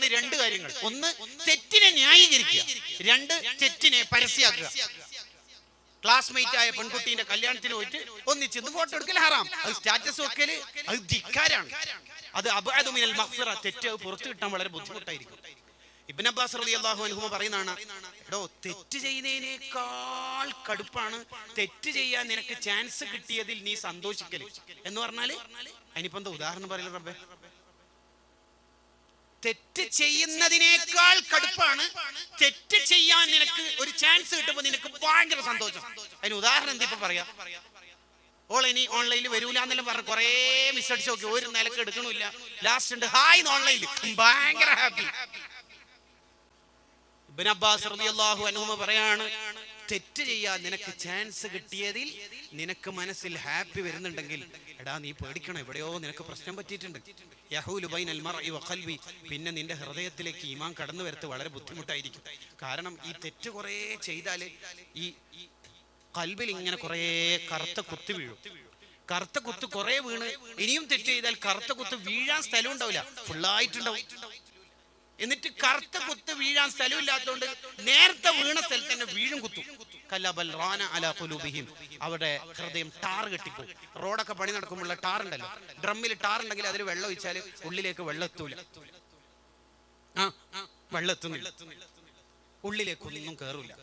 തെറ്റാണ് രണ്ട് കാര്യങ്ങൾ. ഒന്ന്, തെറ്റിനെ ന്യായീകരിക്കുക. രണ്ട്, തെറ്റിനെ പരസ്യമാക്കുക. ക്ലാസ്മേറ്റ് ആയ പെൺകുട്ടീന്റെ കല്യാണത്തിന് പോയിട്ട് ഒന്നിച്ചെന്ന് ഫോട്ടോ എടുക്കൽ ഹറാം. അത് സ്റ്റാറ്റസ് വെക്കല്, അത് ധിക്കാരാണ്. അത് അബ്അദു മിനൽ മഗ്ഫിറ, തെറ്റ് പുറത്തു കിട്ടാൻ വളരെ ബുദ്ധിമുട്ടായിരിക്കും. ഇബ്നു അബ്ബാസ് റളിയല്ലാഹു അൻഹു പറയുന്നതാണ്, എടോ തെറ്റ് ചെയ്യുന്നതിനേക്കാൾ കടുപ്പാണ് തെറ്റ് ചെയ്യാൻ നിനക്ക് ചാൻസ് കിട്ടിയതിൽ നീ സന്തോഷിക്കല് എന്ന് പറഞ്ഞാല്. അതിനിപ്പോ എന്താ ഉദാഹരണം പറയല് റബ്ബേ? തെറ്റ് ചെയ്യുന്നതിനേക്കാൾ കടുപ്പാണ് തെറ്റ് ചെയ്യാൻ നിനക്ക് ഒരു ചാൻസ് കിട്ടുമ്പോ നിനക്ക് ഭയങ്കര സന്തോഷം. അതിന് ഉദാഹരണം എന്താ ഇപ്പൊ പറയാ? ഓൾ ഇനി ഓൺലൈനിൽ വരൂല എന്നെല്ലാം പറഞ്ഞ് കുറെ മിസ് അടിച്ച് നോക്കി, ഒരു നിലക്ക് എടുക്കണില്ല. ലാസ്റ്റ് ഉണ്ട് ഹായ് ഓൺലൈനിൽ, ഭയങ്കര ഹാപ്പി. ഇബ്നു അബ്ബാസ് റളിയല്ലാഹു അൻഹു പറയാണ്, തെറ്റ് ചെയ്യാൻ നിനക്ക് ചാൻസ് കിട്ടിയതിൽ നിനക്ക് മനസ്സിൽ ഹാപ്പി വരുന്നുണ്ടെങ്കിൽ എടാ നീ പേടിക്കണം, എവിടെയോ നിനക്ക് പ്രശ്നം പറ്റിയിട്ടുണ്ട്. യഹൂലു ബൈനൽ മർഇ വഖൽബി, പിന്നെ നിന്റെ ഹൃദയത്തിലേക്ക് ഈമാൻ കടന്നു വരത്ത് വളരെ ബുദ്ധിമുട്ടായിരിക്കും. കാരണം ഈ തെറ്റ് കുറേ ചെയ്താൽ ഈ കൽബിൽ ഇങ്ങനെ കുറേ കറുത്ത കുത്ത് വീഴും. കറുത്ത കുത്ത് കുറെ വീണ് ഇനിയും തെറ്റ് ചെയ്താൽ കറുത്ത കുത്ത് വീഴാൻ സ്ഥലം ഉണ്ടാവില്ല, ഫുള്ളായിട്ടുണ്ടാവും. എന്നിട്ട് കറുത്ത കുത്ത് വീഴാൻ സ്ഥലമില്ലാത്തതുകൊണ്ട് നേരത്തെ വീണ സ്ഥലത്ത് തന്നെ വീഴും കുത്തും. കല്ലബൽ റാന അലാ ഖുലൂബിഹിം, അവിടെ ഹൃദയം ടാർ കെട്ടിപ്പോകും. റോഡൊക്കെ പണി നടക്കുമ്പോൾ ടാർ ഉണ്ടല്ലോ, ഡ്രമ്മിൽ ടാർ ഉണ്ടെങ്കിൽ അതിൽ വെള്ളം ഒഴിച്ചാൽ ഉള്ളിലേക്ക് വെള്ളം എത്തൂല. വെള്ളം എത്തുന്നില്ല, ഉള്ളിലേക്ക് ഒന്നും കയറില്ല.